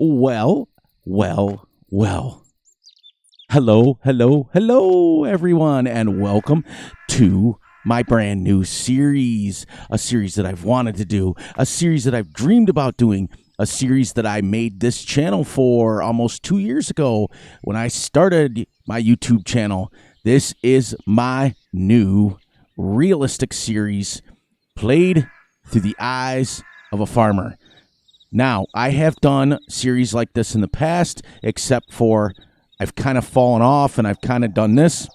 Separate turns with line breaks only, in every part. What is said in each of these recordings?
Well, well, well. Hello, everyone, and welcome to my brand new series. A series that I've wanted to do, a series that I've dreamed about doing, a series that I made this channel for almost 2 years ago when I started my YouTube channel. This is my new realistic series played through the eyes of a farmer. Now, I have done series like this in the past, except for I've kind of fallen off and I've kind of done this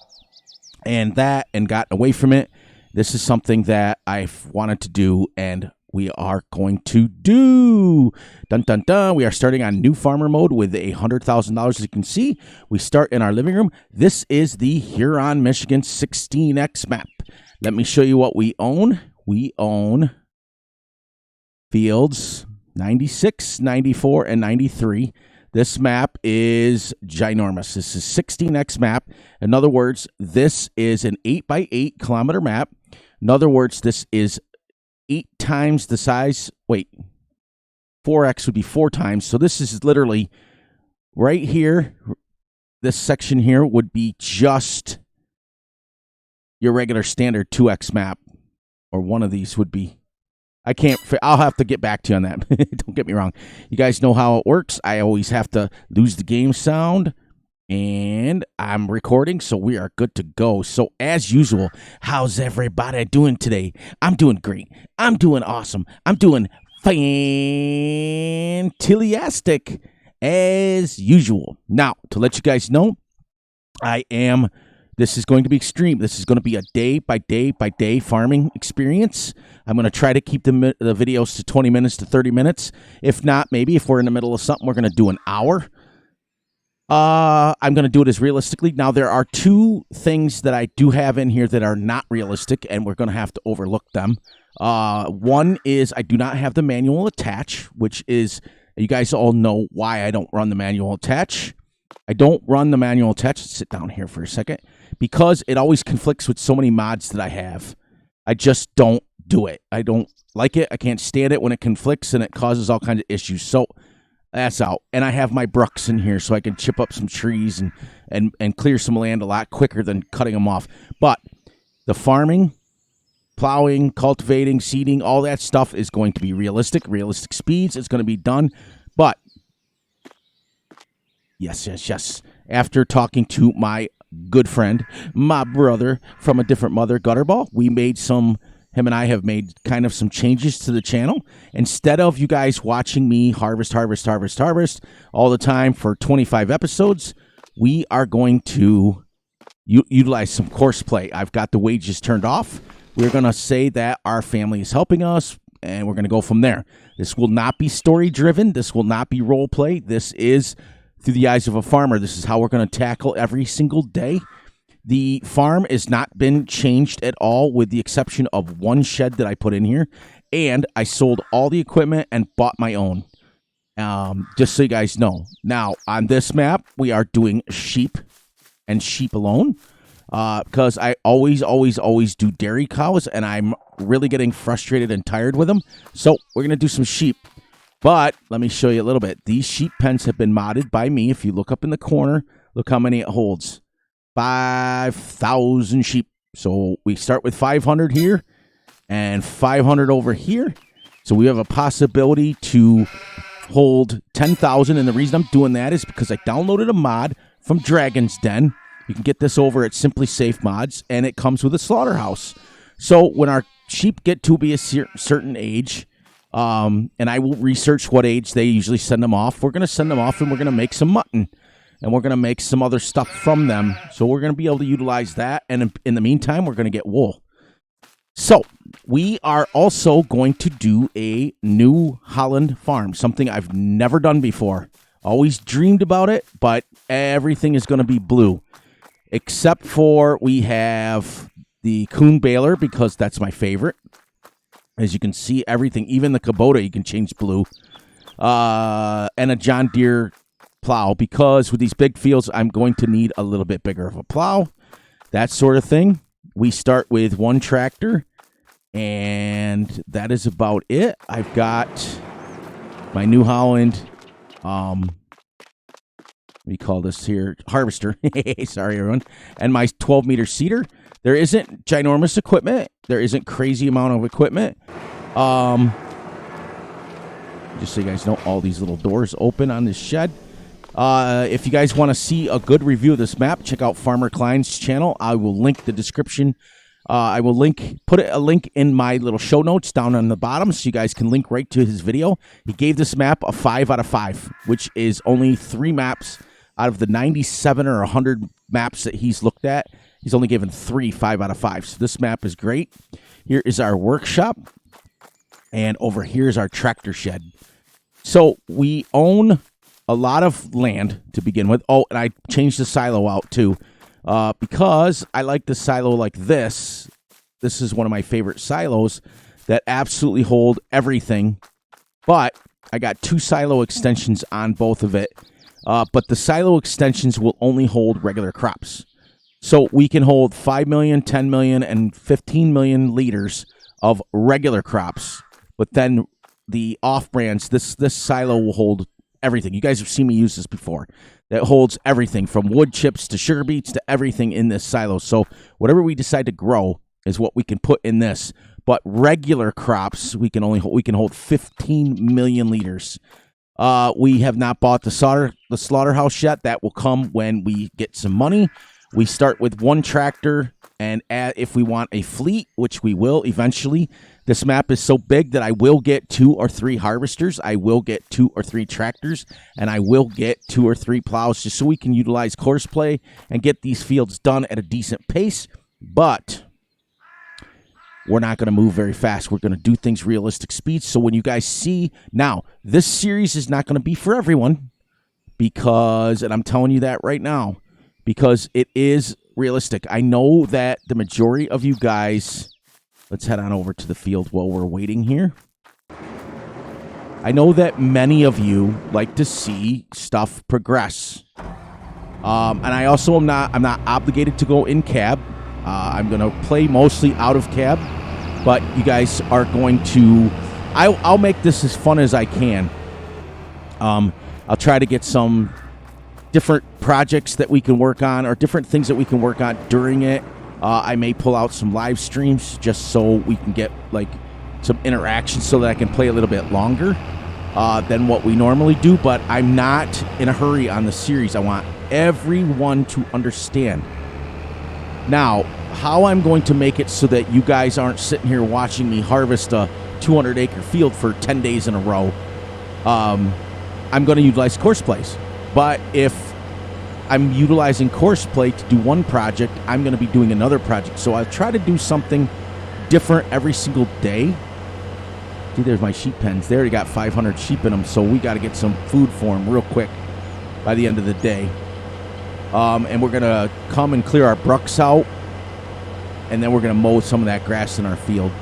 and that and gotten away from it. This is something that I've wanted to do and we are going to do. Dun, dun, dun. We are starting on new farmer mode with $100,000. As you can see, we start in our living room. This is the Huron, Michigan 16X map. Let me show you what we own. We own fields 96, 94, and 93. This map is ginormous. This is 16X map. In other words, this is an 8x8 kilometer map. In other words, this is 8 times the size. Wait, 4X would be 4 times. So this is literally right here. This section here would be just your regular standard 2X map. Or one of these would be. I'll have to get back to you on that. Don't get me wrong. You guys know how it works. I always have to lose the game sound. And I'm recording, so we are good to go. So as usual, how's everybody doing today? I'm doing great. I'm doing awesome. I'm doing fantastic as usual. Now, to let you guys know, this is going to be extreme. This is going to be a day by day farming experience. I'm going to try to keep the videos to 20 minutes to 30 minutes. If not, maybe if we're in the middle of something, we're going to do an hour. I'm going to do it as realistically. Now, there are 2 things that I do have in here that are not realistic, and we're going to have to overlook them. One is I do not have the manual attach, which is, you guys all know why I don't run the manual attach. I don't run the manual attach. Let's sit down here for a second. Because it always conflicts with so many mods that I have. I just don't do it. I don't like it. I can't stand it when it conflicts and it causes all kinds of issues. So that's out. And I have my brucks in here so I can chip up some trees and clear some land a lot quicker than cutting them off. But the farming, plowing, cultivating, seeding, all that stuff is going to be realistic speeds. It's going to be done. But yes. After talking to my good friend, my brother from a different mother, Gutterball, him and I have made kind of some changes to the channel. Instead of you guys watching me harvest all the time for 25 episodes, we are going to utilize some courseplay. I've got the wages turned off. We're going to say that our family is helping us, and we're going to go from there. This will not be story-driven. This will not be role play. This is through the eyes of a farmer. This is how we're going to tackle every single day. The farm has not been changed at all with the exception of one shed that I put in here. And I sold all the equipment and bought my own. Just so you guys know. Now, on this map, we are doing sheep and sheep alone. Because I always do dairy cows. And I'm really getting frustrated and tired with them. So we're going to do some sheep. But let me show you a little bit. These sheep pens have been modded by me. If you look up in the corner, look how many it holds. 5,000 sheep. So we start with 500 here and 500 over here. So we have a possibility to hold 10,000. And the reason I'm doing that is because I downloaded a mod from Dragon's Den. You can get this over at Simply Safe Mods, and it comes with a slaughterhouse. So when our sheep get to be a certain age, and I will research what age they usually send them off. We're going to send them off and we're going to make some mutton. And we're going to make some other stuff from them. So we're going to be able to utilize that. And in the meantime, we're going to get wool. So we are also going to do a New Holland farm. Something I've never done before. Always dreamed about it, but everything is going to be blue. Except for we have the Coon baler because that's my favorite. As you can see, everything, even the Kubota, you can change blue. And a John Deere plow, because with these big fields, I'm going to need a little bit bigger of a plow. That sort of thing. We start with one tractor, and that is about it. I've got my New Holland We call this here harvester. Sorry, everyone. And my 12-meter seeder. There isn't ginormous equipment. There isn't crazy amount of equipment. Just so you guys know, all these little doors open on this shed. If you guys want to see a good review of this map, check out Farmer Klein's channel. I will link the description. I will put a link in my little show notes down on the bottom so you guys can link right to his video. He gave this map a 5 out of 5, which is only 3 maps out of the 97 or 100 maps that he's looked at. He's only given 3 5 out of 5. So this map is great. Here is our workshop. And over here is our tractor shed. So we own a lot of land to begin with. Oh, and I changed the silo out too. Because I like the silo like this. This is one of my favorite silos that absolutely hold everything. But I got 2 silo extensions on both of it. But the silo extensions will only hold regular crops. So we can hold 5 million, 10 million, and 15 million liters of regular crops. But then the off-brands, this silo will hold everything. You guys have seen me use this before. That holds everything from wood chips to sugar beets to everything in this silo. So whatever we decide to grow is what we can put in this. But regular crops, we can hold 15 million liters. We have not bought the slaughterhouse yet. That will come when we get some money. We start with 1 tractor, and if we want a fleet, which we will eventually. This map is so big that I will get 2 or 3 harvesters, I will get 2 or 3 tractors, and I will get 2 or 3 plows just so we can utilize course play and get these fields done at a decent pace. But we're not going to move very fast. We're going to do things realistic speeds. So when you guys see, now, this series is not going to be for everyone because, and I'm telling you that right now, because it is realistic. I know that the majority of you guys... Let's head on over to the field while we're waiting here. I know that many of you like to see stuff progress. And I also I'm not obligated to go in cab. I'm going to play mostly out of cab. But you guys are going to... I'll make this as fun as I can. I'll try to get some different projects that we can work on or different things that we can work on during it. I may pull out some live streams just so we can get like some interaction so that I can play a little bit longer than what we normally do. But I'm not in a hurry on the series. I want everyone to understand. Now, how I'm going to make it so that you guys aren't sitting here watching me harvest a 200-acre field for 10 days in a row, I'm going to utilize course plays. But if I'm utilizing course play to do one project, I'm going to be doing another project. So I'll try to do something different every single day. See, there's my sheep pens. They already got 500 sheep in them, so we got to get some food for them real quick by the end of the day. And we're going to come and clear our brucks out, and then we're going to mow some of that grass in our field.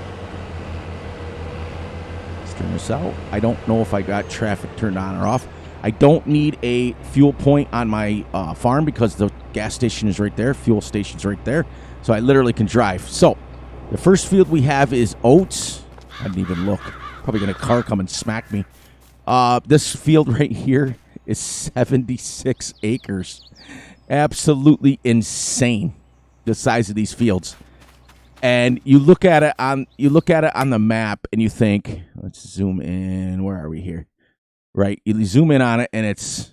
Let's turn this out. I don't know if I got traffic turned on or off. I don't need a fuel point on my farm because the gas station is right there. Fuel station's right there. So I literally can drive. So the first field we have is oats. I didn't even look. Probably going to car come and smack me. This field right here is 76 acres. Absolutely insane, the size of these fields. And you look at it on the map and you think, let's zoom in. Where are we here? Right, you zoom in on it, and it's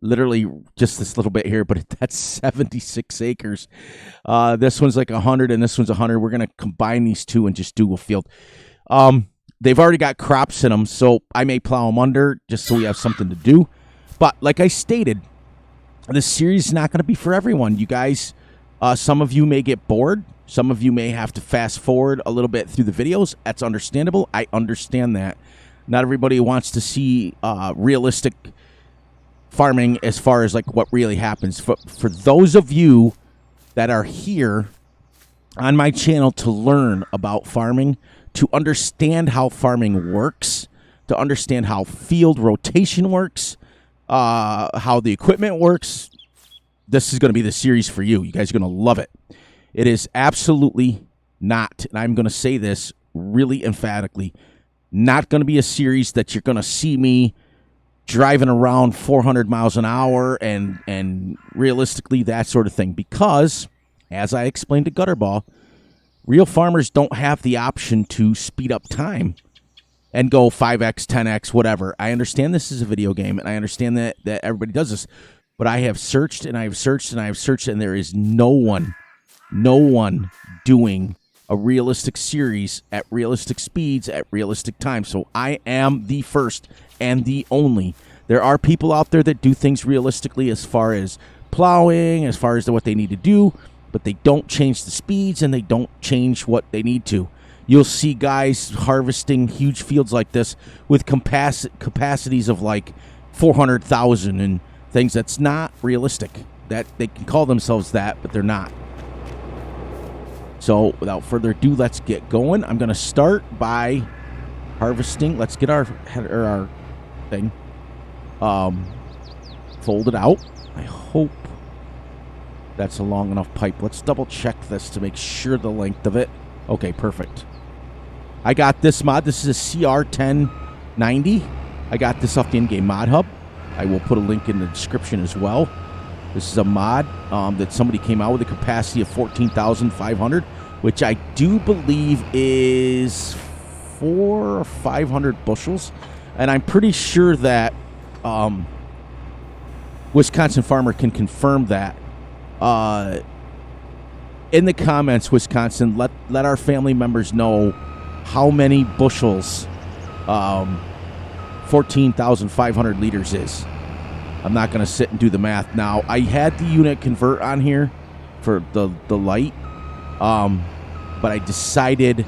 literally just this little bit here, but that's 76 acres. This one's like 100, and this one's 100. We're going to combine these two and just do a field. They've already got crops in them, so I may plow them under just so we have something to do. But like I stated, this series is not going to be for everyone. You guys, some of you may get bored. Some of you may have to fast forward a little bit through the videos. That's understandable. I understand that. Not everybody wants to see realistic farming as far as like what really happens. For those of you that are here on my channel to learn about farming, to understand how farming works, to understand how field rotation works, how the equipment works, this is going to be the series for you. You guys are going to love it. It is absolutely not, and I'm going to say this really emphatically, Not going to be a series that you're going to see me driving around 400 miles an hour and realistically that sort of thing. Because, as I explained to Gutterball, real farmers don't have the option to speed up time and go 5x, 10x, whatever. I understand this is a video game, and I understand that everybody does this. But I have searched, and I have searched, and I have searched, and there is no one doing a realistic series at realistic speeds at realistic times. So I am the first and the only. There are people out there that do things realistically as far as plowing, as far as what they need to do, but they don't change the speeds and they don't change what they need to. You'll see guys harvesting huge fields like this with capacities of like 400,000 and things. That's not realistic. That they can call themselves that, but they're not. So without further ado, let's get going. I'm going to start by harvesting. Let's get our thing folded out. I hope that's a long enough pipe. Let's double check this to make sure the length of it. Okay, perfect. I got this mod. This is a CR1090. I got this off the in-game mod hub. I will put a link in the description as well. This is a mod that somebody came out with a capacity of 14,500, which I do believe is 400 or 500 bushels. And I'm pretty sure that Wisconsin Farmer can confirm that. In the comments, Wisconsin, let our family members know how many bushels 14,500 liters is. I'm not going to sit and do the math now. I had the unit convert on here for the light, but I decided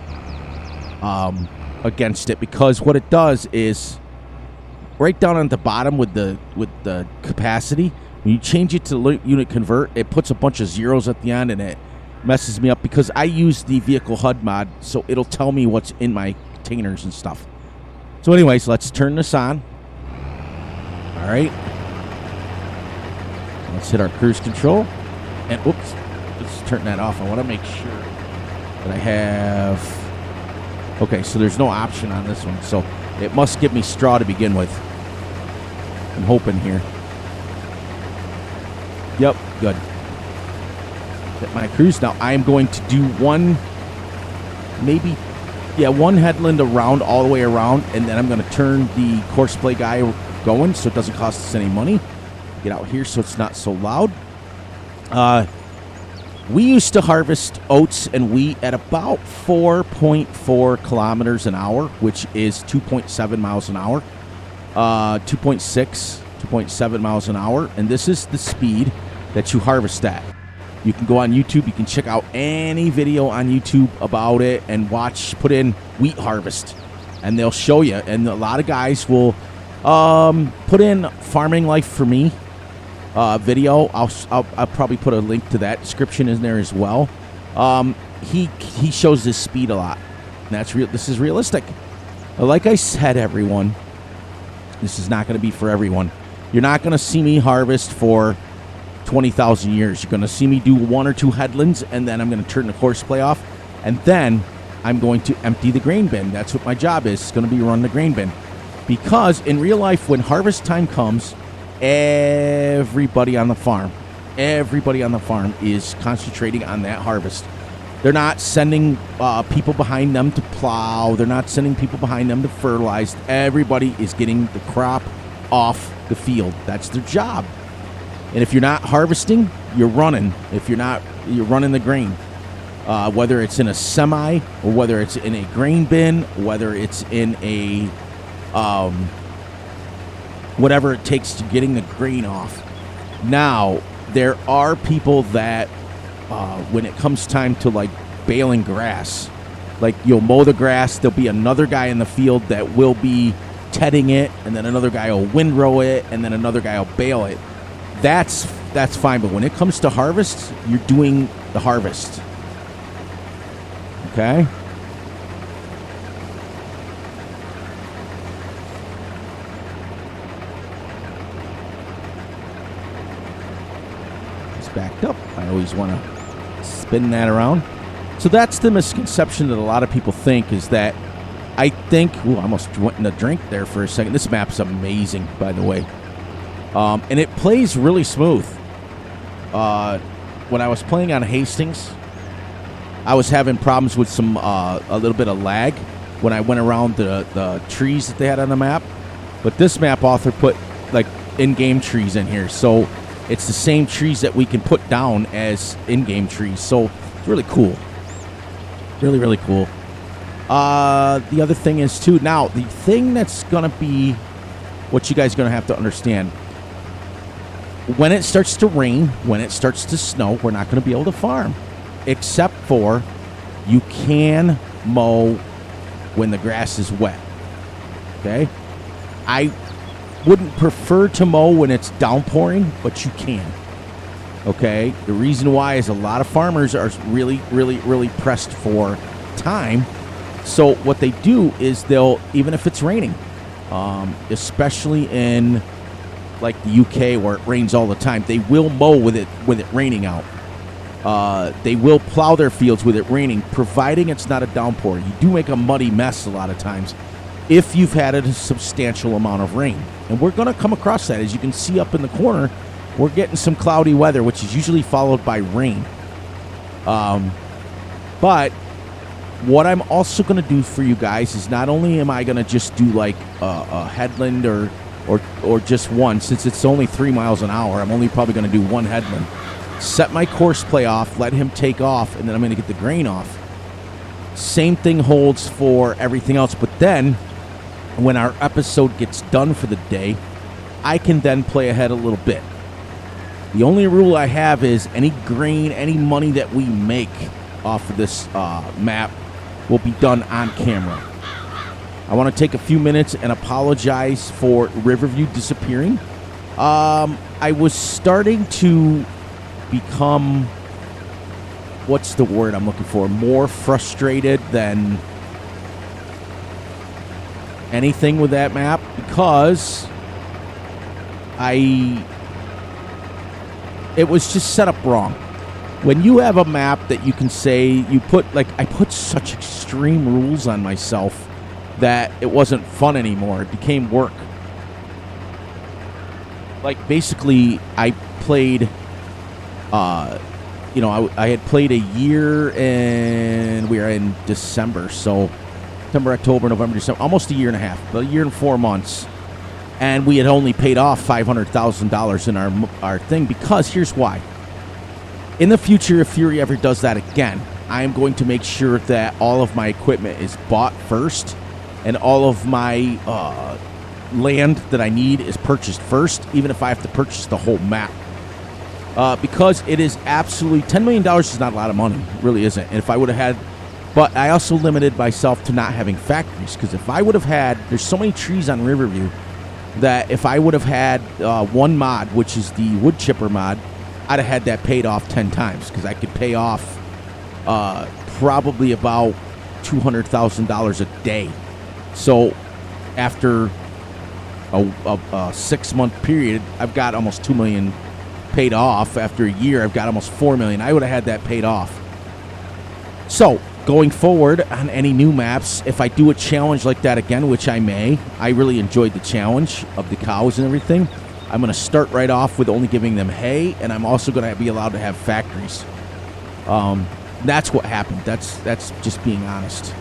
against it because what it does is right down at the bottom with the capacity, when you change it to unit convert, it puts a bunch of zeros at the end and it messes me up because I use the vehicle HUD mod, so it'll tell me what's in my containers and stuff. So anyways, let's turn this on. All right. Let's hit our cruise control. And, oops, let's turn that off. I want to make sure that I have... Okay, so there's no option on this one. So it must give me straw to begin with. I'm hoping here. Yep, good. Hit my cruise. Now I'm going to do one headland around, all the way around, and then I'm going to turn the Courseplay guy going so it doesn't cost us any money. Get out here so it's not so loud. We used to harvest oats and wheat at about 4.4 kilometers an hour, which is 2.7 miles an hour. 2.7 miles an hour. And this is the speed that you harvest at. You can go on YouTube. You can check out any video on YouTube about it and put in wheat harvest. And they'll show you. And a lot of guys will put in farming life for me. Video. I'll probably put a link to that description in there as well. He shows this speed a lot. And that's real. This is realistic. But like I said, everyone, this is not going to be for everyone. You're not going to see me harvest for 20,000 years. You're going to see me do one or two headlands, and then I'm going to turn the Courseplay off, and then I'm going to empty the grain bin. That's what my job is. It's going to be run the grain bin. Because in real life, when harvest time comes, everybody on the farm is concentrating on that harvest. They're not sending people behind them to plow. They're not sending people behind them to fertilize. Everybody is getting the crop off the field. That's their job. And if you're not harvesting, you're running. If you're not, you're running the grain. Whether it's in a semi or whether it's in a grain bin, whether it's in a whatever it takes to getting the grain off. Now, there are people that when it comes time to like baling grass, like you'll mow the grass, there'll be another guy in the field that will be tedding it, and then another guy will windrow it, and then another guy will bale it. That's fine, but when it comes to harvest, you're doing the harvest. Okay? It's backed up. I always want to spin that around. So that's the misconception that a lot of people think, is that I think, I almost went in a drink there for a second. This map's amazing, by the way. And it plays really smooth. When I was playing on Hastings, I was having problems with a little bit of lag when I went around the trees that they had on the map. But this map author put like in-game trees in here, so it's the same trees that we can put down as in-game trees. So it's really cool. Really, really cool. The other thing is, too, now, the thing that's going to be what you guys are going to have to understand, when it starts to rain, when it starts to snow, we're not going to be able to farm, except for you can mow when the grass is wet, okay? I wouldn't prefer to mow when it's downpouring, but you can, okay? The reason why is a lot of farmers are really, really, really pressed for time. So what they do is they'll, even if it's raining, especially in like the UK where it rains all the time, they will mow with it raining out. They will plow their fields with it raining, providing it's not a downpour. You do make a muddy mess a lot of times if you've had a substantial amount of rain. And we're going to come across that. As you can see up in the corner, we're getting some cloudy weather, which is usually followed by rain. But what I'm also going to do for you guys is not only am I going to just do like a headland or just one, since it's only 3 miles an hour, I'm only probably going to do one headland. Set my course play off, let him take off, and then I'm going to get the grain off. Same thing holds for everything else, but then when our episode gets done for the day, I can then play ahead a little bit. The only rule I have is any grain, any money that we make off of this map will be done on camera. I want to take a few minutes and apologize for Riverview disappearing. I was starting to become, what's the word I'm looking for, more frustrated than anything with that map, because it was just set up wrong. When you have a map that you can say, you put, like, I put such extreme rules on myself that it wasn't fun anymore. It became work. Like, basically, I played, I had played a year, and we are in December, so September, October, November, December, almost a year and a half, a year and 4 months. And we had only paid off $500,000 in our thing, because here's why. In the future, if Fury ever does that again, I am going to make sure that all of my equipment is bought first, and all of my land that I need is purchased first, even if I have to purchase the whole map. Because it is absolutely, $10 million is not a lot of money. It really isn't. And if I would have had, but I also limited myself to not having factories, because if I would have had, there's so many trees on Riverview that if I would have had one mod, which is the wood chipper mod, I'd have had that paid off 10 times, because I could pay off probably about $200,000 a day. So after a 6-month period, I've got almost $2 million paid off. After a year, I've got almost $4 million. I would have had that paid off. So going forward on any new maps, if I do a challenge like that again, which I may, I really enjoyed the challenge of the cows and everything. I'm going to start right off with only giving them hay, and I'm also going to be allowed to have factories. That's what happened. That's just being honest.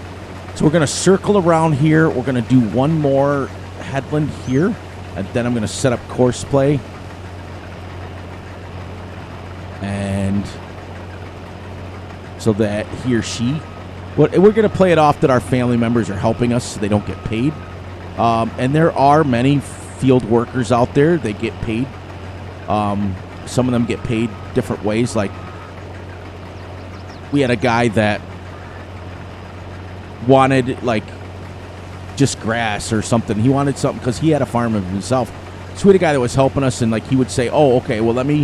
So we're going to circle around here. We're going to do one more headland here, and then I'm going to set up course play. And so that he or she, we're going to play it off that our family members are helping us so they don't get paid. And there are many field workers out there. They get paid. Some of them get paid different ways. Like, we had a guy that wanted, like, just grass or something. He wanted something because he had a farm of himself. So we had a guy that was helping us, and like he would say, "Oh, okay, well, let me,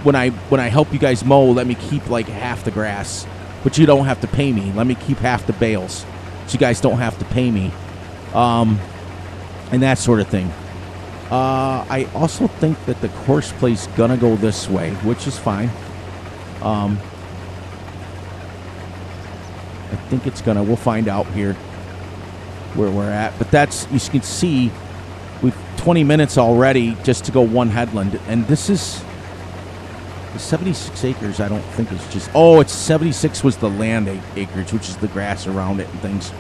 when I help you guys mow, let me keep like half the grass, but you don't have to pay me. Let me keep half the bales, so you guys don't have to pay me," and that sort of thing. I also think that the course play's gonna go this way, which is fine. I think it's gonna. We'll find out here. where we're at. But that's, you can see, we've 20 minutes already just to go one headland. And this is the 76 acres, I don't think it's just... Oh, it's 76 was the land acreage, which is the grass around it and things.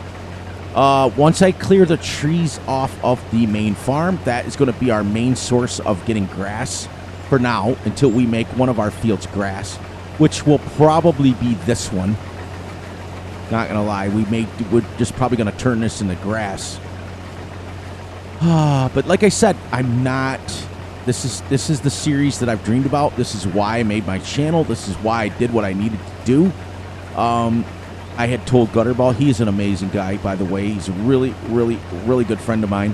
Once I clear the trees off of the main farm, that is going to be our main source of getting grass for now until we make one of our fields grass, which will probably be this one. Not going to lie, we're just probably going to turn this into grass. But like I said, I'm not... This is the series that I've dreamed about. This is why I made my channel. This is why I did what I needed to do. I had told Gutterball, he is an amazing guy, by the way. He's a really, really, really good friend of mine.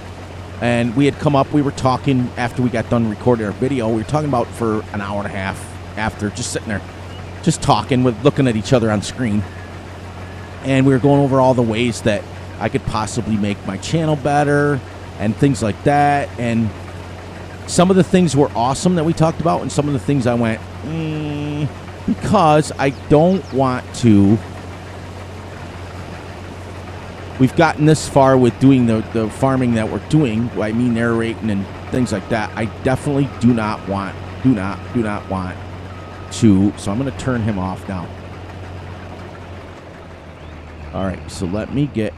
And we had come up, we were talking after we got done recording our video. We were talking about for an hour and a half after, just sitting there, just talking, looking at each other on screen. And we were going over all the ways that I could possibly make my channel better and things like that. And some of the things were awesome that we talked about, and some of the things I went, because I don't want to. We've gotten this far with doing the farming that we're doing. I mean, narrating and things like that. I definitely do not want to. So I'm going to turn him off now. All right, so let me get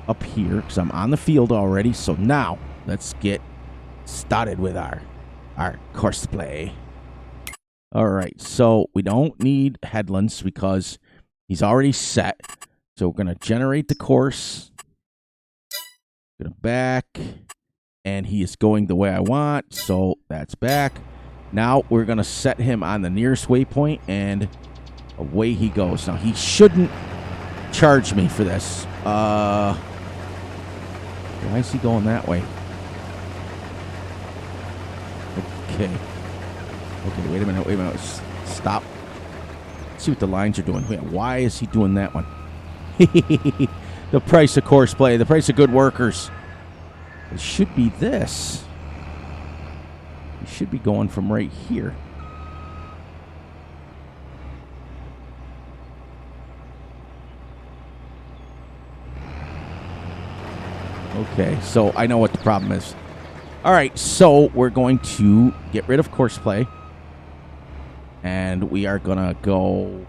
up here because I'm on the field already. So now let's get started with our course play. All right, so we don't need headlands because he's already set. So we're going to generate the course. Going to back. And he is going the way I want. So that's back. Now we're going to set him on the nearest waypoint. And away he goes. Now he shouldn't charge me for this. Why is he going that way? Okay. Okay, wait a minute. Stop. Let's see what the lines are doing. Wait, why is he doing that one? The price of course play, the price of good workers. It should be this. It should be going from right here. Okay, so I know what the problem is. All right, so we're going to get rid of course play. And we are going to go...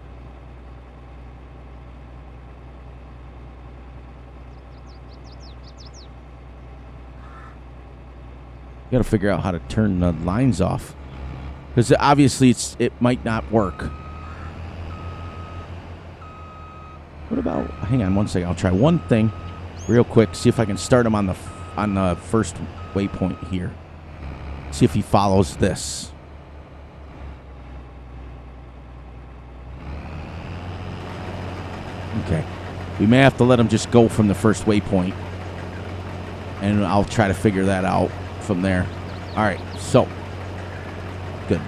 Got to figure out how to turn the lines off, because obviously it might not work. What about? Hang on one second. I'll try one thing real quick. See if I can start him on the first waypoint here. See if he follows this. Okay, we may have to let him just go from the first waypoint, and I'll try to figure that out from there. All right, so good.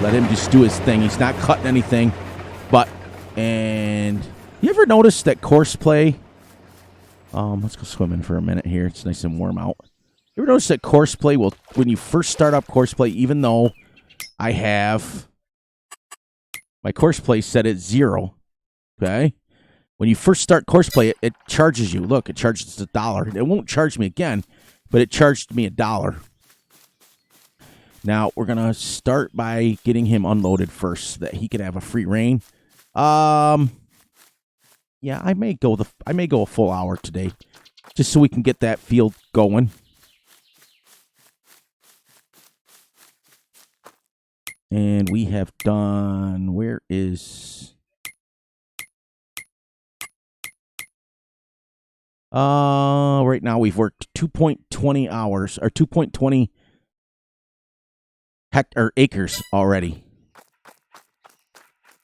Let him just do his thing. He's not cutting anything, and you ever notice that course play? Let's go swimming for a minute here. It's nice and warm out. You ever notice that course play will, when you first start up course play, even though I have my course play set at 0, okay? When you first start course play, it charges you. Look, it charges $1. It won't charge me again, but it charged me $1. Now, we're going to start by getting him unloaded first so that he can have a free reign. Yeah, I may go a full hour today just so we can get that field going. And we have done, where is... right now we've worked 2.20 hours, or 2.20 acres already.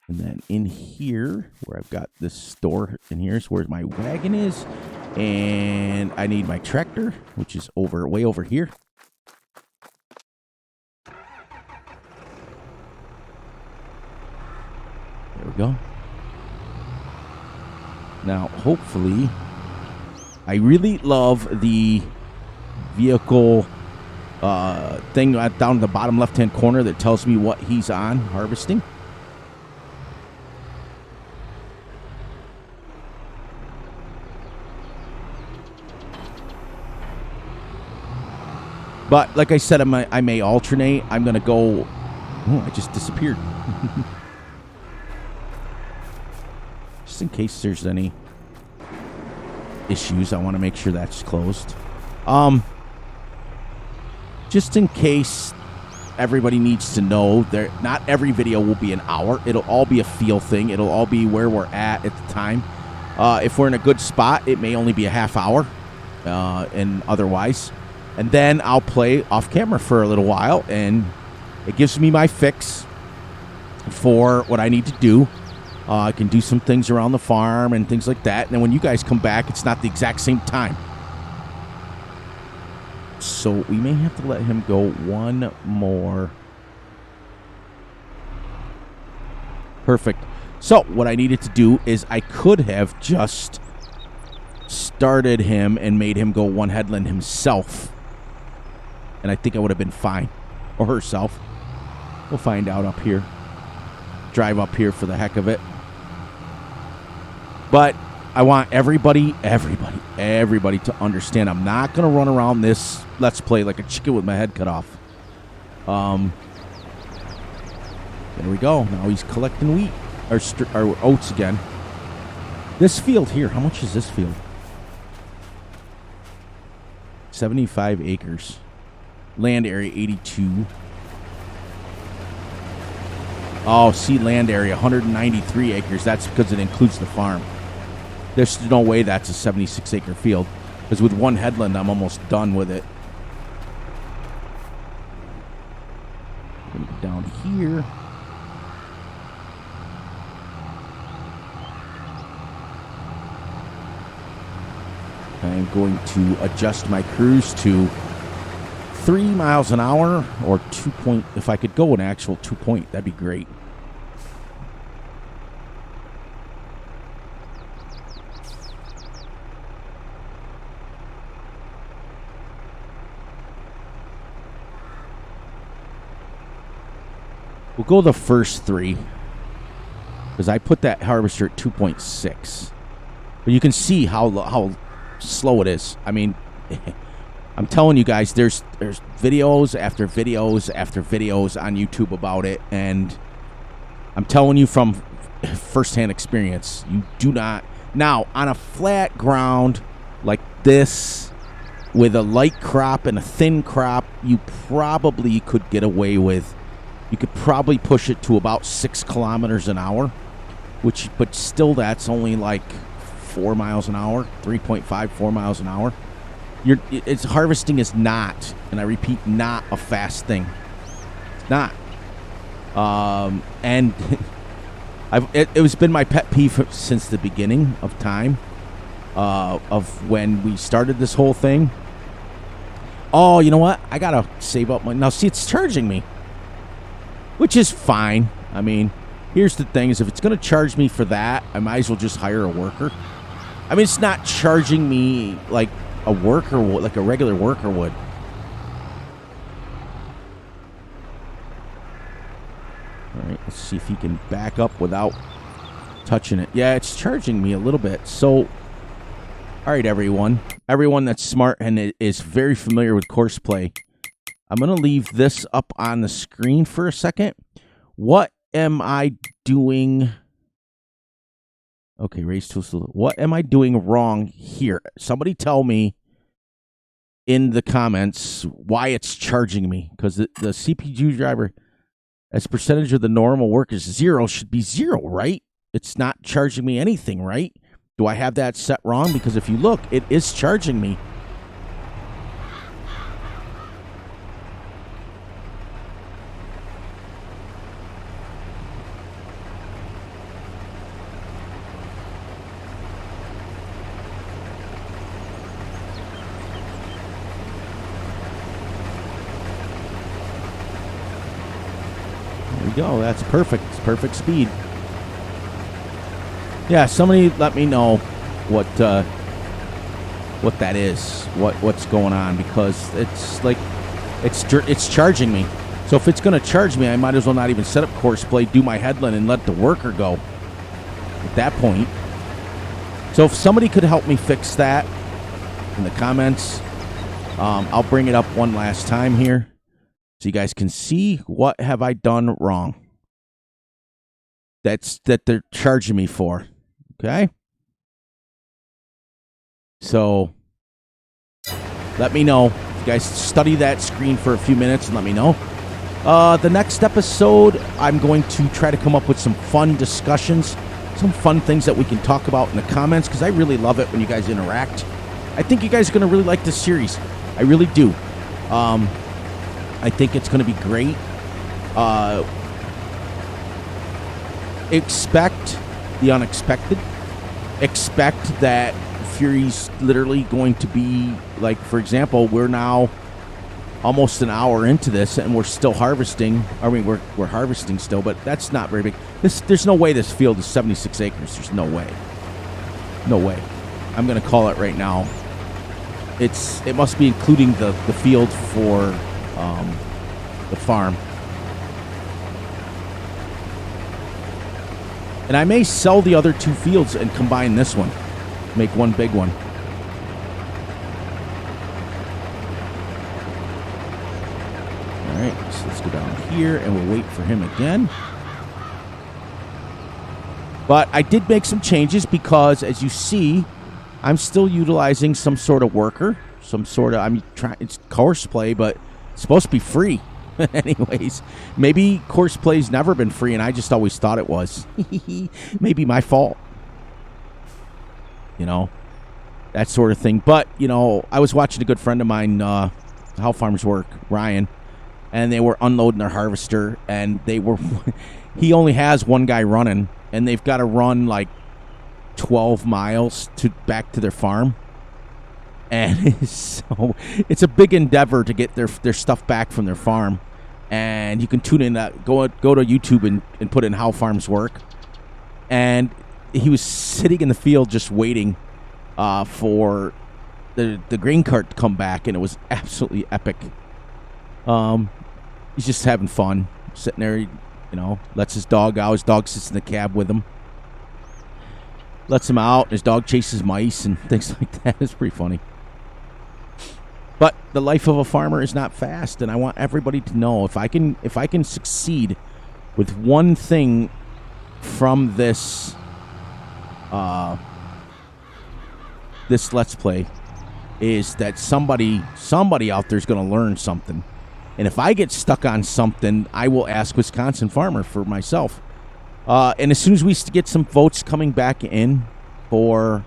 And then in here, where I've got this store, in here is where my wagon is. And I need my tractor, which is way over here. There we go. Now, hopefully... I really love the vehicle thing down in the bottom left-hand corner that tells me what he's on harvesting. But like I said, I may alternate. I'm going to go... Oh, I just disappeared. Just in case there's any issues, I want to make sure that's closed. Just in case everybody needs to know, not every video will be an hour. It'll all be a feel thing. It'll all be where we're at the time. If we're in a good spot, it may only be a half hour, and otherwise. And then I'll play off camera for a little while, and it gives me my fix for what I need to do. I can do some things around the farm and things like that. And then when you guys come back, it's not the exact same time. So we may have to let him go one more. Perfect. So what I needed to do is I could have just started him and made him go one headland himself. And I think I would have been fine. Or herself. We'll find out up here. Drive up here for the heck of it. But I want everybody to understand I'm not going to run around this Let's Play like a chicken with my head cut off. There we go. Now he's collecting wheat. Or oats again. This field here, how much is this field? 75 acres. Land area, 82. Oh, see, land area, 193 acres. That's because it includes the farm. There's no way that's a 76-acre field. Because with one headland, I'm almost done with it. I'm going to go down here. I'm going to adjust my cruise to 3 miles an hour or 2 point. If I could go an actual 2 point, that'd be great. We'll go the first 3 because I put that harvester at 2.6. But you can see how slow it is. I mean, I'm telling you guys, there's videos after videos after videos on YouTube about it, and I'm telling you from firsthand experience, you do not. Now, on a flat ground like this, with a light crop and a thin crop, you probably could get away with. You could probably push it to about 6 kilometers an hour, but still, that's only like 4 miles an hour, 3.5, 4 miles an hour. It's harvesting is not, and I repeat, not a fast thing. It's not. And it was been my pet peeve since the beginning of time, of when we started this whole thing. Oh, you know what? I gotta save up money. Now, see, it's charging me, which is fine. I mean, here's the thing: is if it's gonna charge me for that, I might as well just hire a worker. I mean, it's not charging me like a worker would, like a regular worker would. All right, let's see if he can back up without touching it. Yeah, it's charging me a little bit. So, all right, everyone that's smart and is very familiar with course play, I'm going to leave this up on the screen for a second. What am I doing? Okay, raise to what am I doing wrong here? Somebody tell me in the comments why it's charging me. Because the CPU driver, as percentage of the normal work is 0, should be 0, right? It's not charging me anything, right? Do I have that set wrong? Because if you look, it is charging me. Go, that's perfect. It's perfect speed. Yeah, somebody let me know what that is, what's going on, because it's like it's charging me. So if it's going to charge me, I might as well not even set up course play, do my headland, and let the worker go at that point. So if somebody could help me fix that in the comments, I'll bring it up one last time here so you guys can see what have I done wrong. That they're charging me for. Okay? So let me know. You guys study that screen for a few minutes and let me know. The next episode, I'm going to try to come up with some fun discussions, some fun things that we can talk about in the comments, because I really love it when you guys interact. I think you guys are going to really like this series. I really do. I think it's going to be great. Expect the unexpected. Expect that Fury's literally going to be, like, for example, we're now almost an hour into this and we're still harvesting. I mean, we're harvesting still, but that's not very big. There's no way this field is 76 acres. There's no way. No way. I'm going to call it right now. It must be including the field for the farm. And I may sell the other 2 fields and combine this one. Make one big one. All right, so let's go down here and we'll wait for him again. But I did make some changes because, as you see, I'm still utilizing some sort of worker. It's course play, but it's supposed to be free. Anyways, maybe course play's never been free and I just always thought it was. Maybe my fault. You know, that sort of thing. But, you know, I was watching a good friend of mine, How Farms Work, Ryan, and they were unloading their harvester, and he only has one guy running, and they've got to run like 12 miles back to their farm. And it's a big endeavor to get their stuff back from their farm. And you can tune in, go to YouTube and put in How Farms Work. And he was sitting in the field just waiting for the grain cart to come back, and it was absolutely epic. He's just having fun, sitting there, you know, lets his dog out. His dog sits in the cab with him. Lets him out. His dog chases mice and things like that. It's pretty funny. But the life of a farmer is not fast, and I want everybody to know if I can succeed with one thing from this this Let's Play, is that somebody out there is going to learn something. And if I get stuck on something, I will ask Wisconsin Farmer for myself. And as soon as we get some votes coming back in for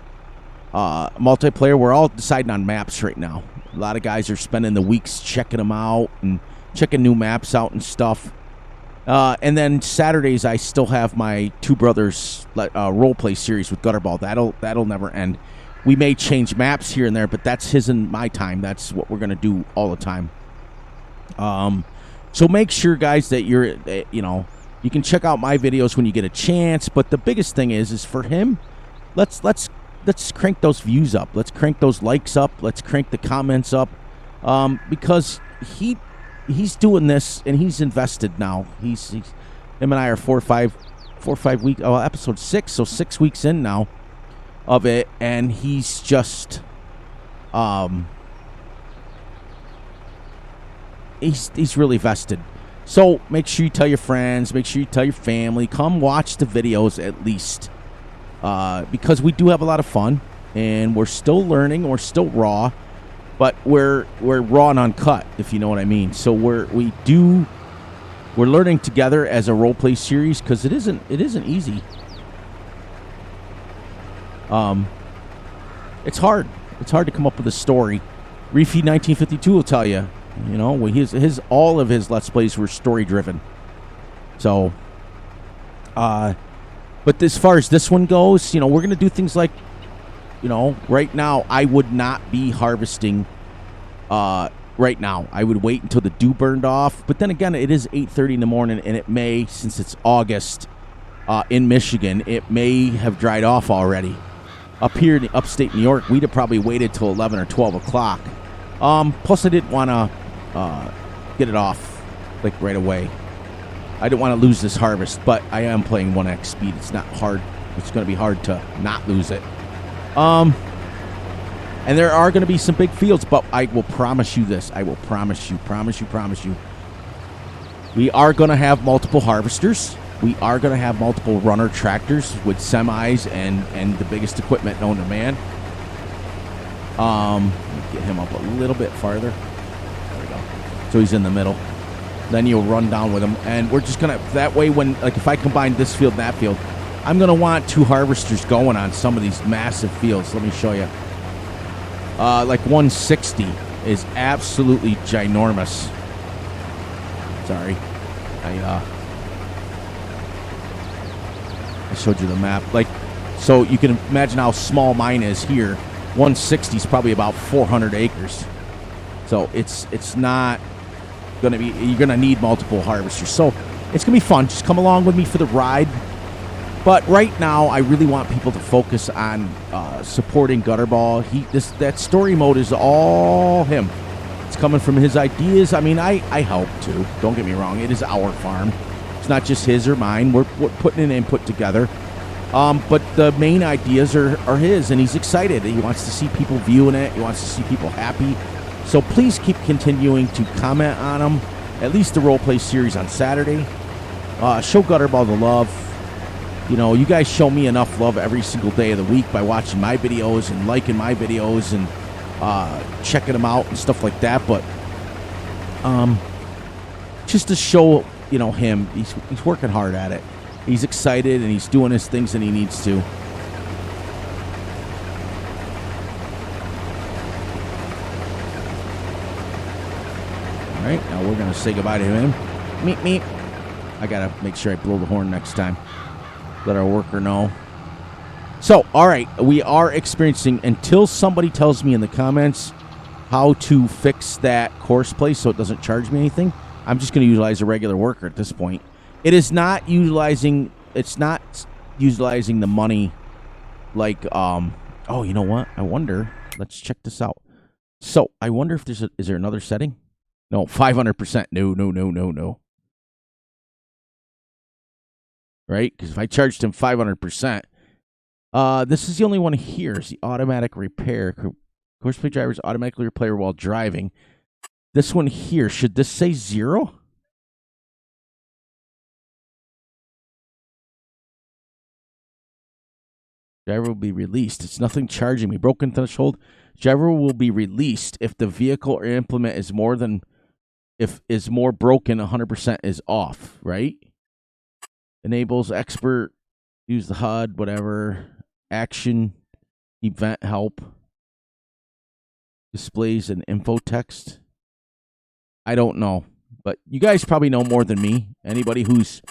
multiplayer, we're all deciding on maps right now. A lot of guys are spending the weeks checking them out and checking new maps out and stuff. And then Saturdays, I still have my Two Brothers role-play series with Gutterball. That'll never end. We may change maps here and there, but that's his and my time. That's what we're going to do all the time. So make sure, guys, that you're, you can check out my videos when you get a chance. But the biggest thing is for him, let's crank those views up. Let's crank those likes up. Let's crank the comments up. Because he's doing this and he's invested now. He's him and I are 4 or 5 weeks. Oh, episode 6, so 6 weeks in now of it, and he's just he's really vested. So make sure you tell your friends, make sure you tell your family, come watch the videos at least, because we do have a lot of fun, and we're still learning, we're still raw, but we're raw and uncut, if you know what I mean. So we're learning together as a role play series, because it isn't easy. It's hard. It's hard to come up with a story. Reefy 1952 will tell you, all of his Let's Plays were story driven. So, but as far as this one goes, we're going to do things like, right now, I would not be harvesting, right now. I would wait until the dew burned off. But then again, it is 8:30 in the morning, and it may, since it's August, in Michigan, it may have dried off already. Up here in upstate New York, we'd have probably waited till 11 or 12 o'clock. Plus, I didn't want to get it off like right away. I didn't want to lose this harvest, but I am playing 1x speed. It's not hard. It's going to be hard to not lose it. And there are going to be some big fields, but I will promise you this. I will promise you. We are going to have multiple harvesters. We are going to have multiple runner tractors with semis and the biggest equipment known to man. Let me get him up a little bit farther. There we go. So he's in the middle. Then you'll run down with him. And we're just going to, that way when, like if I combine this field and that field, I'm going to want 2 harvesters going on some of these massive fields. Let me show you. Like 160 is absolutely ginormous. Sorry. I showed you the map. Like, so you can imagine how small mine is here. 160 is probably about 400 acres. So it's not going to be, you're going to need multiple harvesters. So it's going to be fun. Just come along with me for the ride. But right now, I really want people to focus on supporting Gutterball. That story mode is all him. It's coming from his ideas. I mean, I help too. Don't get me wrong. It is our farm. It's not just his or mine. We're putting an input together. But the main ideas are his, and he's excited. He wants to see people viewing it. He wants to see people happy. So please keep continuing to comment on him. At least the roleplay series on Saturday. Show Gutterball the love. You know, you guys show me enough love every single day of the week by watching my videos and liking my videos and checking them out and stuff like that. But just to show, you know, him, he's working hard at it. He's excited and he's doing his things that he needs to. All right, now we're going to say goodbye to him. Meep, meep. I got to make sure I blow the horn next time. Let our worker know. So, all right, we are experiencing, until somebody tells me in the comments how to fix that course play so it doesn't charge me anything, I'm just going to utilize a regular worker at this point. It's not utilizing the money like, oh, you know what? I wonder, let's check this out. So, I wonder if is there another setting? No, 500%. No. Right? Because if I charged him 500%, this is the only one here. Is the automatic repair. Course play drivers automatically repair while driving. This one here, should this say 0? Driver will be released. It's nothing charging me. Broken threshold. Driver will be released if the vehicle or implement is more broken. 100% is off. Right? Enables expert, use the HUD, whatever. Action, event help. Displays an info text. I don't know. But you guys probably know more than me. Anybody who's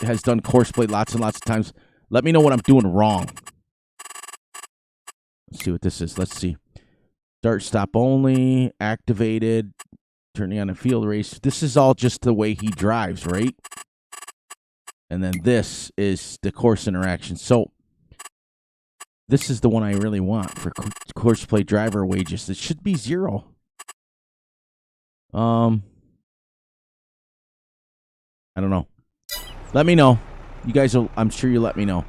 has done course play lots and lots of times, let me know what I'm doing wrong. Let's see what this is. Let's see. Start, stop only, activated, turning on a field race. This is all just the way he drives, right? And then this is the course interaction. So this is the one I really want for course play driver wages. It should be 0. I don't know. Let me know. You guys will, I'm sure you'll let me know.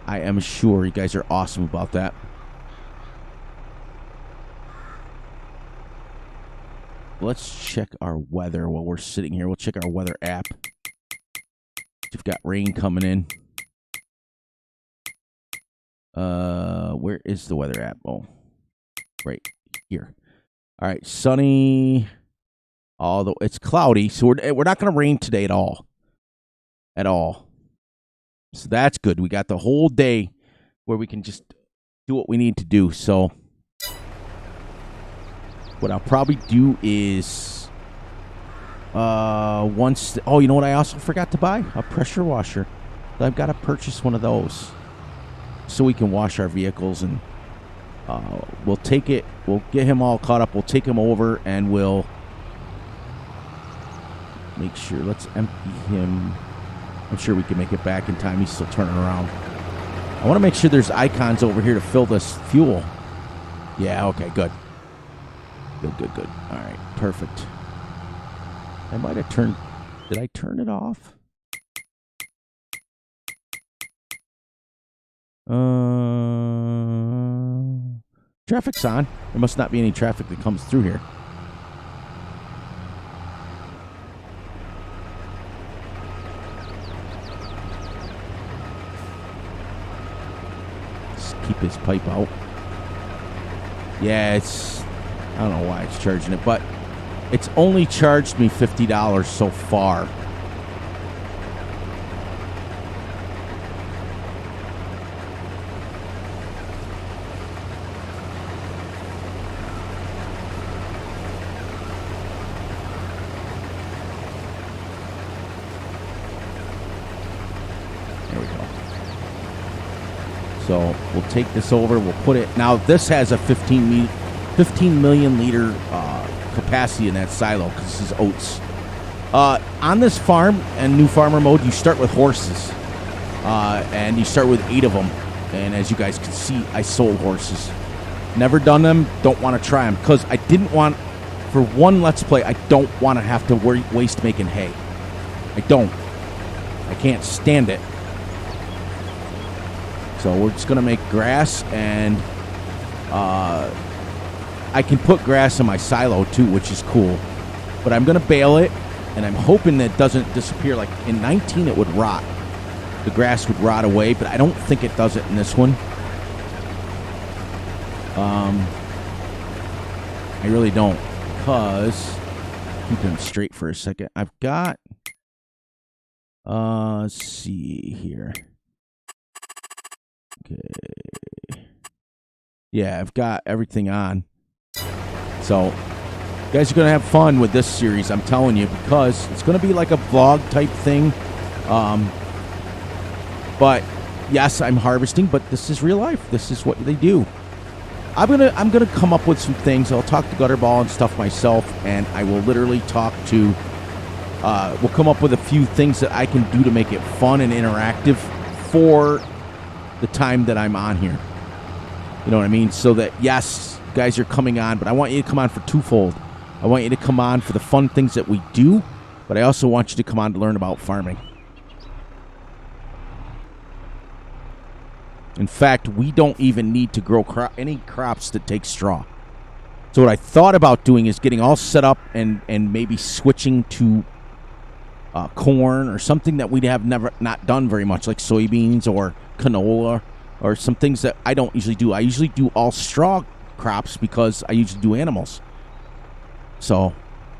I am sure you guys are awesome about that. Let's check our weather while we're sitting here. We'll check our weather app. We've got rain coming in. Where is the weather app? Oh, right here. All right, sunny. Although it's cloudy, so we're not going to rain today at all. At all. So that's good. We got the whole day where we can just do what we need to do. So what I'll probably do is oh, you know what I also forgot to buy? A pressure washer. I've got to purchase one of those so we can wash our vehicles, and we'll take it. We'll get him all caught up. We'll take him over and we'll make sure. Let's empty him. I'm sure we can make it back in time. He's still turning around. I want to make sure there's icons over here to fill this fuel. Yeah, okay, good. Good. All right, perfect. I might have turned... Did I turn it off? Traffic's on. There must not be any traffic that comes through here. Just keep his pipe out. Yeah, it's... I don't know why it's charging it, but it's only charged me $50 so far. There we go. So we'll take this over. We'll put it... Now, this has a 15 million liter capacity in that silo because this is oats. On this farm and new farmer mode, you start with horses. And you start with 8 of them. And as you guys can see, I sold horses. Never done them. Don't want to try them because I didn't want... For one Let's Play, I don't want to have to waste making hay. I don't. I can't stand it. So we're just going to make grass, and I can put grass in my silo too, which is cool. But I'm going to bale it, and I'm hoping that it doesn't disappear. Like in 19, it would rot. The grass would rot away, but I don't think it does it in this one. I really don't, because... Keep them straight for a second. I've got... let's see here. Okay. Yeah, I've got everything on. So, you guys are going to have fun with this series, I'm telling you, because it's going to be like a vlog type thing. But, yes, I'm harvesting, but this is real life. This is what they do. I'm gonna come up with some things. I'll talk to Gutterball and stuff myself, and I will literally talk to... we'll come up with a few things that I can do to make it fun and interactive for the time that I'm on here. You know what I mean? So that, yes, guys are coming on, but I want you to come on for twofold. I want you to come on for the fun things that we do, but I also want you to come on to learn about farming. In fact, we don't even need to grow any crops that take straw. So what I thought about doing is getting all set up and maybe switching to corn or something that we'd have not done very much, like soybeans or canola or some things that I don't usually do. I usually do all straw crops because I usually do animals. So,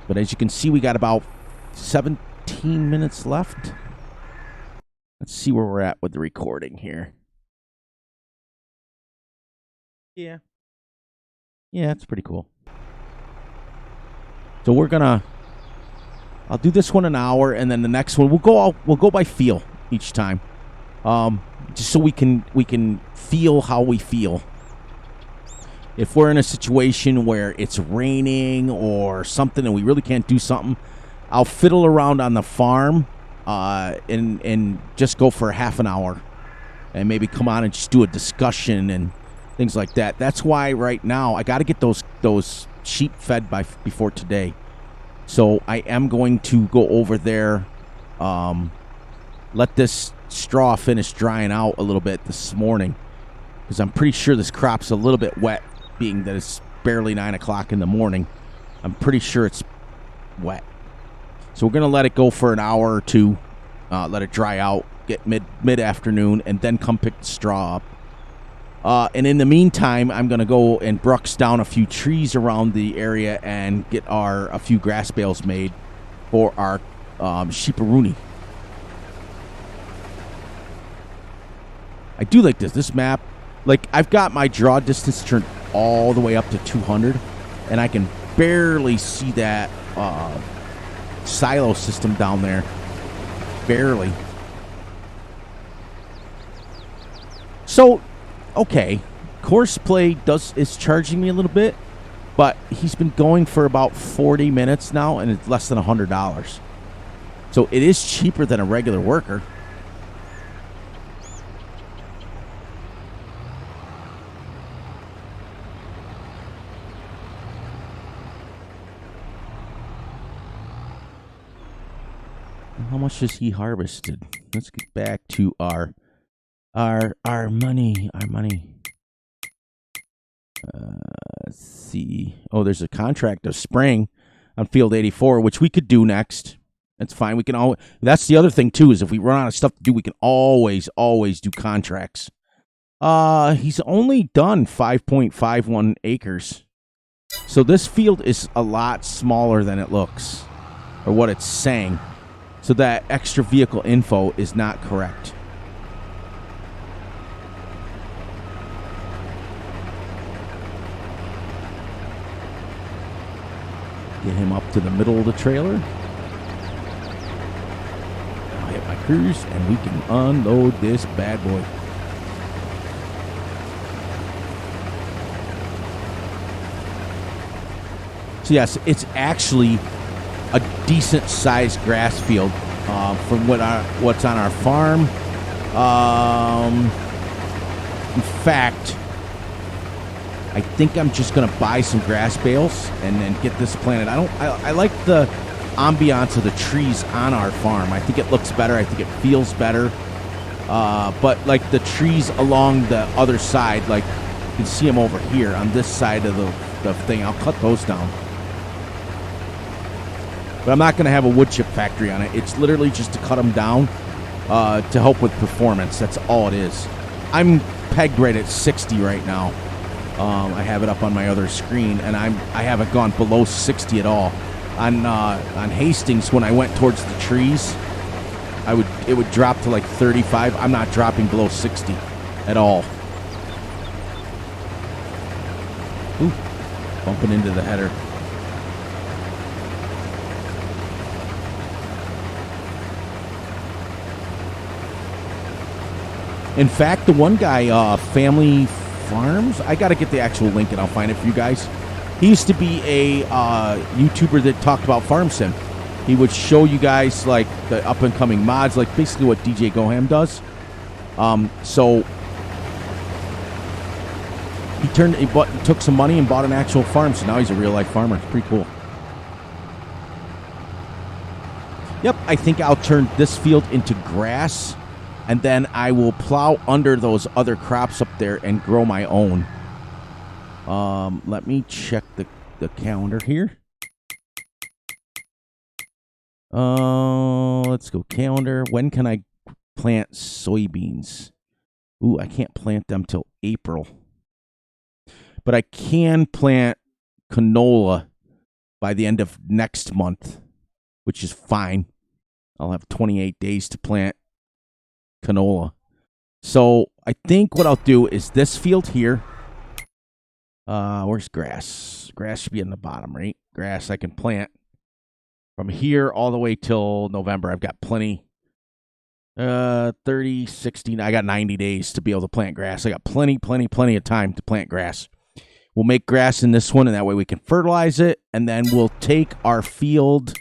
but as you can see, we got about 17 minutes left. Let's see where we're at with the recording here. Yeah. Yeah, it's pretty cool. So we're gonna... I'll do this one an hour, and then the next one we'll go by feel each time, just so we can feel how we feel. If we're in a situation where it's raining or something and we really can't do something, I'll fiddle around on the farm and just go for half an hour, and maybe come on and just do a discussion and things like that. That's why right now I got to get those sheep fed before today. So I am going to go over there, let this straw finish drying out a little bit this morning, because I'm pretty sure this crop's a little bit wet, being that it's barely 9 o'clock in the morning. I'm pretty sure it's wet. So we're going to let it go for an hour or two, let it dry out, get mid-afternoon, and then come pick the straw up. And in the meantime, I'm going to go and brush down a few trees around the area and get a few grass bales made for our sheeparoonie. I do like this map. Like, I've got my draw distance turned all the way up to 200, and I can barely see that silo system down there. Barely. So... okay, Courseplay is charging me a little bit, but he's been going for about 40 minutes now, and it's less than $100. So it is cheaper than a regular worker. How much has he harvested? Let's get back to our money. Let's see. Oh, there's a contract of spraying on field 84, which we could do next. That's fine. We can always. That's the other thing too, is if we run out of stuff to do, we can always do contracts. He's only done 5.51 acres. So this field is a lot smaller than it looks, or what it's saying. So that extra vehicle info is not correct. Get him up to the middle of the trailer. I'll hit my cruise, and we can unload this bad boy. So yes, it's actually a decent-sized grass field from what's on our farm. In fact, I think I'm just gonna buy some grass bales and then get this planted. I like the ambiance of the trees on our farm. I think it looks better. I think it feels better. But like the trees along the other side, like you can see them over here on this side of the thing. I'll cut those down. But I'm not going to have a wood chip factory on it. It's literally just to cut them down to help with performance. That's all it is. I'm pegged right at 60 right now. I have it up on my other screen, and I haven't gone below 60 at all. On Hastings, when I went towards the trees, it would drop to like 35. I'm not dropping below 60 at all. Ooh, bumping into the header. In fact, the one guy, Family Farms, I got to get the actual link and I'll find it for you guys. He used to be a YouTuber that talked about farm sim. He would show you guys like the up and coming mods, like basically what DJ Goham does. So he took some money and bought an actual farm. So now he's a real life farmer. It's pretty cool. Yep, I think I'll turn this field into grass. And then I will plow under those other crops up there and grow my own. Let me check the calendar here. Let's go calendar. When can I plant soybeans? Ooh, I can't plant them till April. But I can plant canola by the end of next month, which is fine. I'll have 28 days to plant canola. So I think what I'll do is this field here. Where's grass? Grass should be in the bottom, right? Grass I can plant from here all the way till November. I've got plenty. 30, 60. I got 90 days to be able to plant grass. I got plenty of time to plant grass. We'll make grass in this one, and that way we can fertilize it, and then we'll take our field.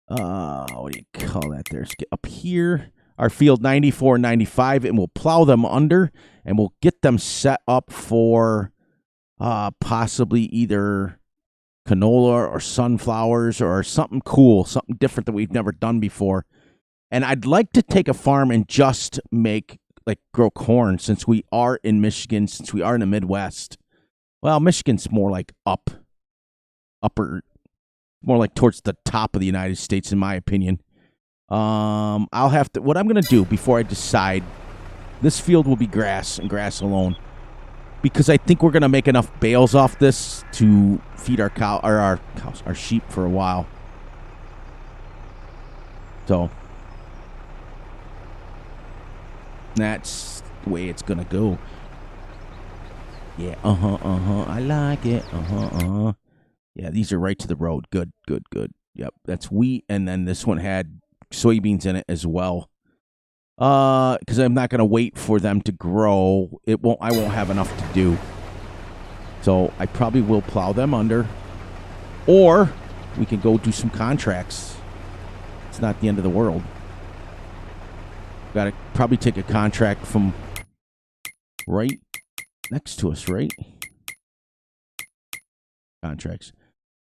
What do you call that? There's up here. Our field 94 and 95, and we'll plow them under, and we'll get them set up for possibly either canola or sunflowers or something cool, something different that we've never done before. And I'd like to take a farm and just grow corn, since we are in Michigan, since we are in the Midwest. Well, Michigan's more like upper, more like towards the top of the United States, in my opinion. I'll have to, what I'm going to do before I decide, this field will be grass and grass alone, because I think we're going to make enough bales off this to feed our our sheep for a while. So that's the way it's going to go. Yeah, I like it. Yeah, these are right to the road. Good. Yep, that's wheat, and then this one had soybeans in it as well. Because I'm not going to wait for them to grow. I won't have enough to do. So I probably will plow them under, or we can go do some contracts. It's not the end of the world. Got to probably take a contract from right next to us, right? Contracts.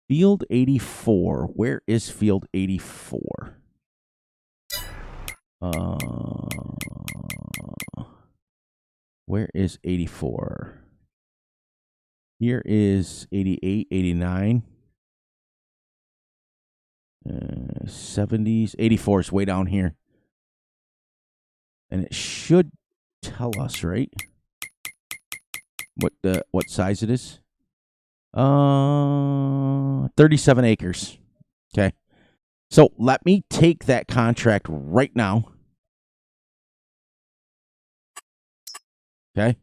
Field 84. Where is Field 84? Where is 84? Here is 88, 89. 70s. 84 is way down here. And it should tell us, right? What size it is. 37 acres. Okay. So let me take that contract right now. Okay.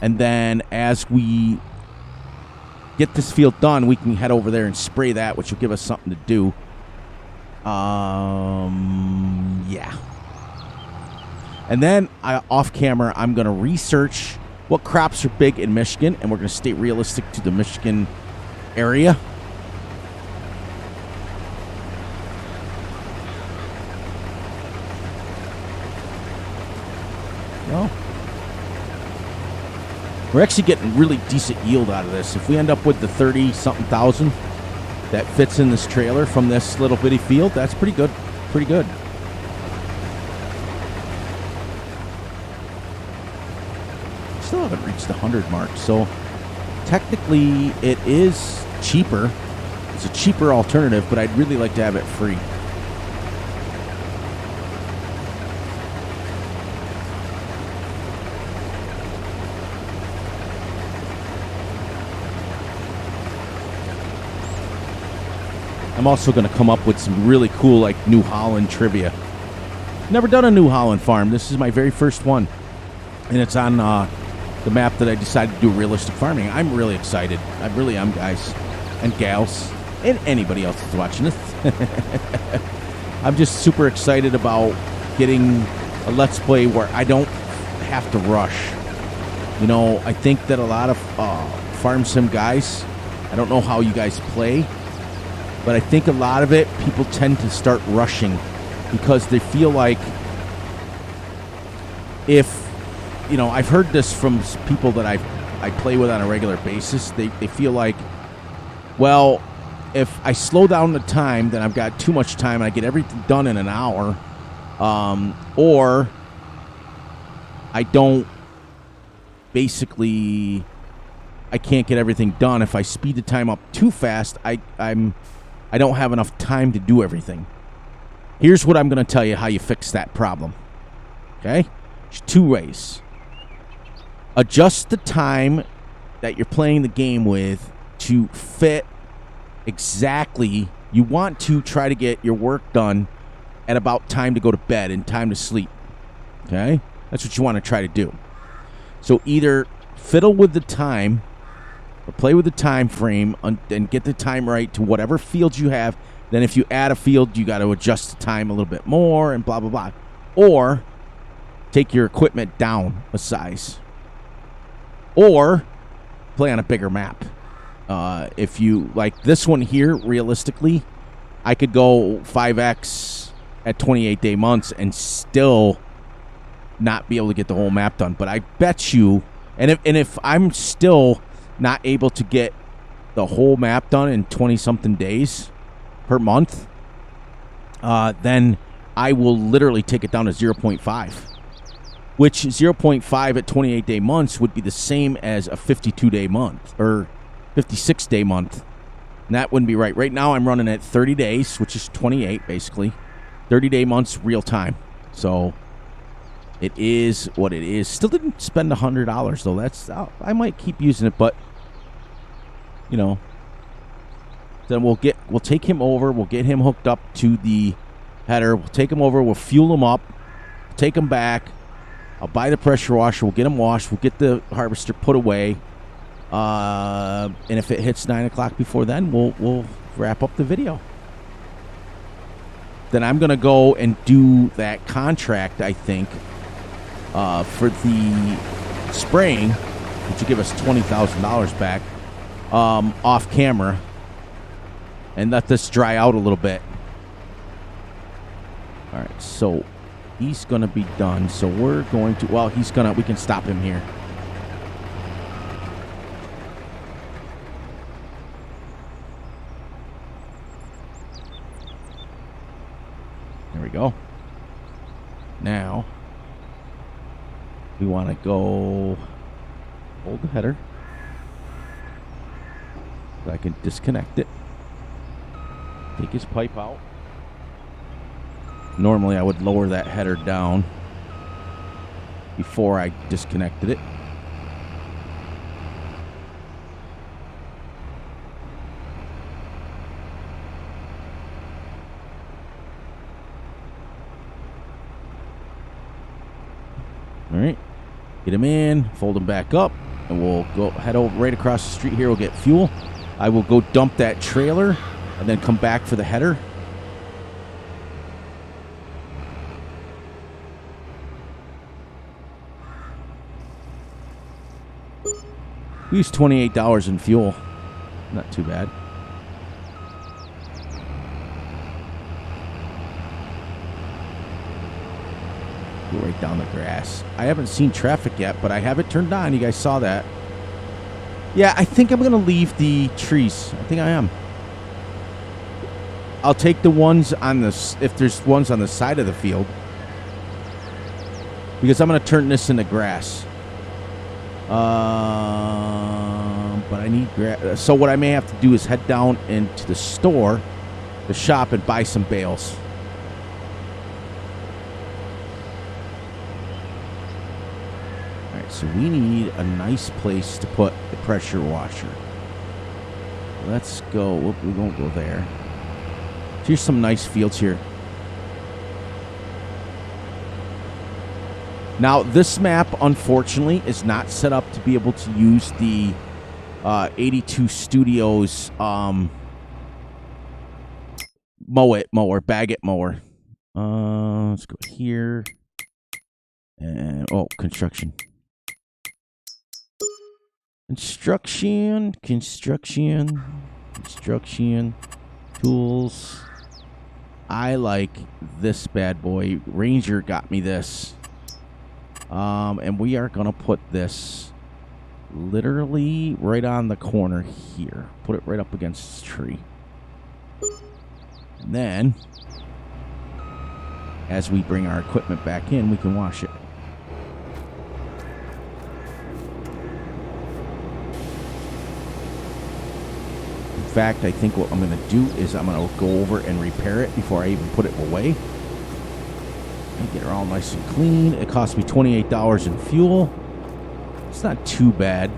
And then as we get this field done, we can head over there and spray that, which will give us something to do. Yeah. And then off camera, I'm going to research what crops are big in Michigan, and we're going to stay realistic to the Michigan area. No. We're actually getting really decent yield out of this. If we end up with the 30-something thousand that fits in this trailer from this little bitty field, that's pretty good. Pretty good. Still haven't reached the 100 mark, so technically it is cheaper. It's a cheaper alternative, but I'd really like to have it free. I'm also going to come up with some really cool, like, New Holland trivia. Never done a New Holland farm. This is my very first one. And it's on the map that I decided to do realistic farming. I'm really excited. I really am, guys and gals, and anybody else that's watching this. I'm just super excited about getting a Let's Play where I don't have to rush. You know, I think that a lot of farm sim guys, I don't know how you guys play, but I think a lot of it, people tend to start rushing because they feel like if, you know, I've heard this from people that I play with on a regular basis. They feel like, well, if I slow down the time, then I've got too much time and I get everything done in an hour. Or I don't, basically, I can't get everything done. If I speed the time up too fast, I don't have enough time to do everything. Here's what I'm going to tell you how you fix that problem. Okay? There's two ways. Adjust the time that you're playing the game with to fit exactly. You want to try to get your work done at about time to go to bed and time to sleep. Okay? That's what you want to try to do. So either fiddle with the time or play with the time frame and get the time right to whatever fields you have. Then if you add a field, you got to adjust the time a little bit more and blah, blah, blah. Or take your equipment down a size. Or play on a bigger map. If you, like this one here, realistically, I could go 5X at 28-day months and still not be able to get the whole map done. But I bet you, and if I'm still not able to get the whole map done in 20-something days per month, then I will literally take it down to 0.5. Which 0.5 at 28-day months would be the same as a 52-day month or 56-day month. And that wouldn't be right. Right now I'm running at 30 days, which is 28 basically. 30-day months real time. So it is what it is. Still didn't spend $100 though. That's I might keep using it, but you know. Then we'll take him over. We'll get him hooked up to the header. We'll take him over. We'll fuel him up. Take him back. I'll buy the pressure washer. We'll get him washed. We'll get the harvester put away. And if it hits 9 o'clock before then, we'll wrap up the video. Then I'm going to go and do that contract, I think, for the spraying, which will give us $20,000 back, off camera, and let this dry out a little bit. All right, so he's going to be done. So we're going to, well, we can stop him here. There we go. Now, we want to go hold the header. So I can disconnect it. Take his pipe out. Normally I would lower that header down before I disconnected it. All right, get him in, fold him back up, and we'll go head over right across the street here. We'll get fuel. I will go dump that trailer and then come back for the header. We used $28 in fuel. Not too bad. Go right down the grass. I haven't seen traffic yet, but I have it turned on. You guys saw that. Yeah, I think I'm going to leave the trees. I think I am. I'll take the ones on the, if there's ones on the side of the field, because I'm going to turn this into grass. But I need grass. So what I may have to do is head down into the store, the shop, and buy some bales. All right, so we need a nice place to put the pressure washer. Let's go. We won't go there. Here's some nice fields here. Now, this map, unfortunately, is not set up to be able to use the 82 Studios bag it mower. Let's go here. And, oh, construction. Construction. Tools. I like this bad boy. Ranger got me this. And we are going to put this literally right on the corner here. Put it right up against this tree. And then, as we bring our equipment back in, we can wash it. In fact, I think what I'm going to do is I'm going to go over and repair it before I even put it away. And get her all nice and clean. It cost me $28 in fuel. It's not too bad.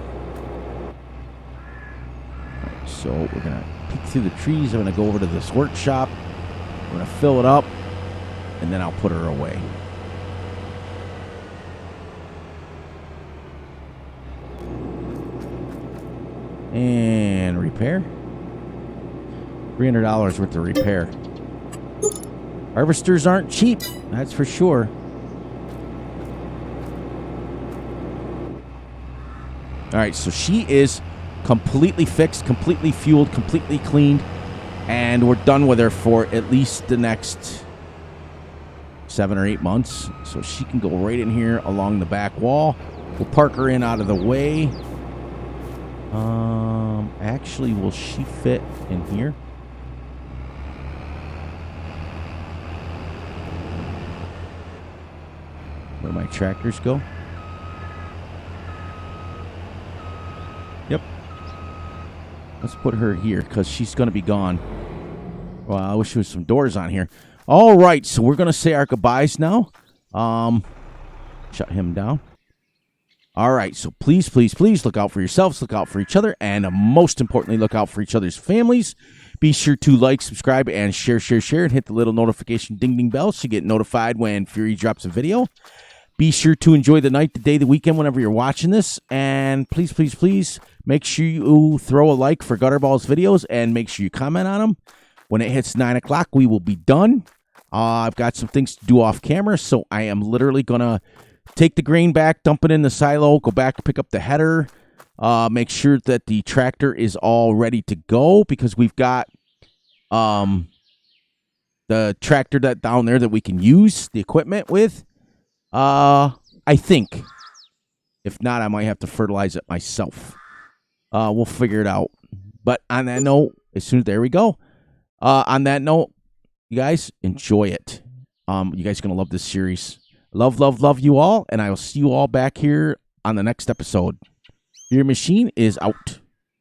All right, so we're going to peek through the trees. I'm going to go over to this workshop. I'm going to fill it up, and then I'll put her away. And repair. $300 worth of repair. Harvesters aren't cheap, that's for sure. All right, so she is completely fixed, completely fueled, completely cleaned, and we're done with her for at least the next 7 or 8 months. So she can go right in here along the back wall. We'll park her in out of the way. Actually, will she fit in here? Where my tractors go? Yep. Let's put her here because she's going to be gone. Well, I wish there was some doors on here. All right, so we're going to say our goodbyes now. Shut him down. All right, so please, please, please look out for yourselves, look out for each other, and most importantly, look out for each other's families. Be sure to like, subscribe, and share, and hit the little notification ding bell so you get notified when Fury drops a video. Be sure to enjoy the night, the day, the weekend, whenever you're watching this. And please, please, please make sure you throw a like for Gutterball's videos and make sure you comment on them. When it hits 9 o'clock, we will be done. I've got some things to do off camera, so I am literally going to take the grain back, dump it in the silo, go back to pick up the header, make sure that the tractor is all ready to go because we've got the tractor that down there that we can use the equipment with. I think. If not, I might have to fertilize it myself. We'll figure it out. But on that note, there we go. On that note, you guys enjoy it. You guys are going to love this series. Love, love, love you all. And I will see you all back here on the next episode. Your machine is out.